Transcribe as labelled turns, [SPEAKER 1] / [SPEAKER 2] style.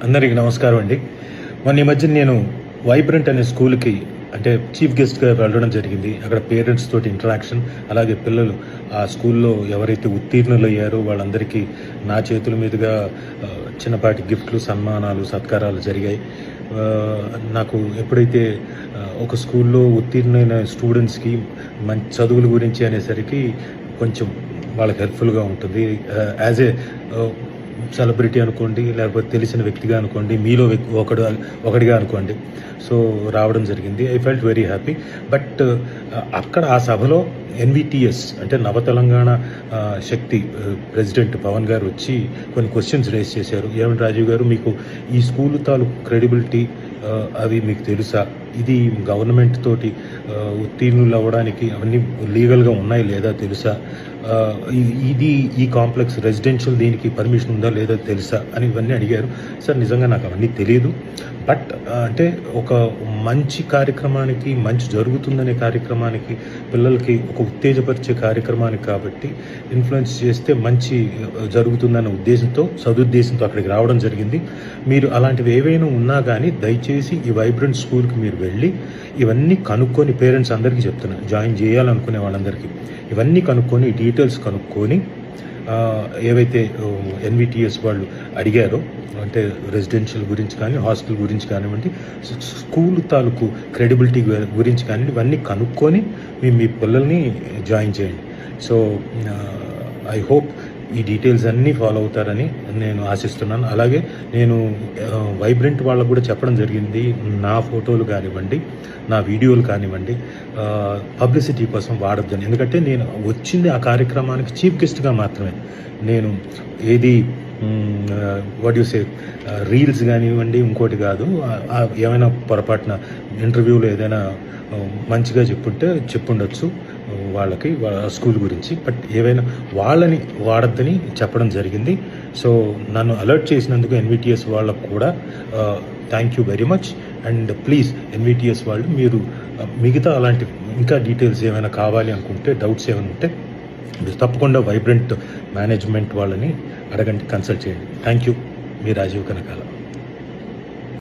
[SPEAKER 1] అందరికీ నమస్కారం అండి. మొన్న ఈ మధ్య నేను వైబ్రెంట్ అనే స్కూల్‌కి అంటే చీఫ్ గెస్ట్‌గా వెళ్ళడం జరిగింది. అక్కడ పేరెంట్స్ తోటి ఇంటరాక్షన్, అలాగే పిల్లలు ఆ స్కూల్‌లో ఎవరైతే ఉత్తీర్ణులయ్యారో వాళ్ళందరికీ నా చేతుల మీదుగా చిన్నపాటి గిఫ్ట్లు, సన్మానాలు, సత్కారాలు జరిగాయి. నాకు ఎప్పుడైతే ఒక స్కూల్‌లో ఉత్తీర్ణులైన స్టూడెంట్స్‌కి మంచి చదువుల గురించి అనేసరికి కొంచెం వాళ్ళకి హెల్ప్‌ఫుల్‌గా ఉంటుంది. యాజ్ ఏ సెలబ్రిటీ అనుకోండి, లేకపోతే తెలిసిన వ్యక్తిగా అనుకోండి, మీలో ఒకడిగా అనుకోండి. సో రావడం జరిగింది. I felt very happy. But అక్కడ ఆ సభలో ఎన్విటిఎస్ అంటే నవ తెలంగాణ శక్తి ప్రెసిడెంట్ పవన్ గారు వచ్చి కొన్ని క్వశ్చన్స్ రేస్ చేశారు. ఏమంటే రాజీవ్ గారు, మీకు ఈ స్కూల్ తాలూకు క్రెడిబిలిటీ అవి మీకు తెలుసా? ఇది గవర్నమెంట్ తోటి ఉత్తీర్ణులు అవ్వడానికి అవన్నీ లీగల్గా ఉన్నాయి లేదా తెలుసా? ఇది ఈ కాంప్లెక్స్ రెసిడెన్షియల్ దీనికి పర్మిషన్ ఉందా లేదా తెలుసా అని ఇవన్నీ అడిగారు. సార్ నిజంగా నాకు అవన్నీ తెలియదు. బట్ అంటే ఒక మంచి కార్యక్రమానికి, మంచి జరుగుతుందనే కార్యక్రమానికి, పిల్లలకి ఒక ఉత్తేజపరిచే కార్యక్రమానికి కాబట్టి ఇన్ఫ్లుయెన్స్ చేస్తే మంచి జరుగుతుందన్న ఉద్దేశంతో, సదుద్దేశంతో అక్కడికి రావడం జరిగింది. మీరు అలాంటివి ఏవైనా ఉన్నా కానీ దయచేసి ఈ వైబ్రెంట్ స్కూల్కి మీరు వెళ్ళి ఇవన్నీ కనుక్కొని, పేరెంట్స్ అందరికీ చెప్తున్నాను, జాయిన్ చేయాలనుకునే వాళ్ళందరికీ ఇవన్నీ కనుక్కొని, డీటెయిల్స్ కనుక్కొని ఏవైతే ఎన్విటిఎస్ వాళ్ళు అడిగారో అంటే రెసిడెన్షియల్ గురించి కానీ, హాస్టల్ గురించి కానివ్వండి, స్కూల్ తాలూకు క్రెడిబిలిటీ గురించి కానివ్వండి, ఇవన్నీ కనుక్కొని మీ పిల్లల్ని జాయిన్ చేయండి. సో ఐ హోప్ ఈ డీటెయిల్స్ అన్నీ ఫాలో అవుతారని నేను ఆశిస్తున్నాను. అలాగే నేను వైబ్రెంట్ వాళ్ళకు కూడా చెప్పడం జరిగింది, నా ఫోటోలు కానివ్వండి, నా వీడియోలు కానివ్వండి పబ్లిసిటీ కోసం వాడొద్దని. ఎందుకంటే నేను వచ్చింది ఆ కార్యక్రమానికి చీఫ్ గెస్ట్గా మాత్రమే. నేను ఏది వాట్ యు సే రీల్స్ కానివ్వండి, ఇంకోటి కాదు. ఏమైనా పొరపాటున ఇంటర్వ్యూలో ఏదైనా మంచిగా చెప్పుండొచ్చు వాళ్ళకి, వాళ్ళ స్కూల్ గురించి. బట్ ఏవైనా వాళ్ళని వాడద్దని చెప్పడం జరిగింది. సో నన్ను అలర్ట్ చేసినందుకు ఎన్విటిఎస్ వాళ్ళకు కూడా thank you very much. And please NVTS వాళ్ళు, మీరు మిగతా అలాంటి ఇంకా డీటెయిల్స్ ఏమైనా కావాలి అనుకుంటే, డౌట్స్ ఏమైనా ఉంటే తప్పకుండా వైబ్రెంట్ మేనేజ్మెంట్ వాళ్ళని అడగండి, కన్సల్ట్ చేయండి. Thank you. మీ రాజీవ్ కనకాల.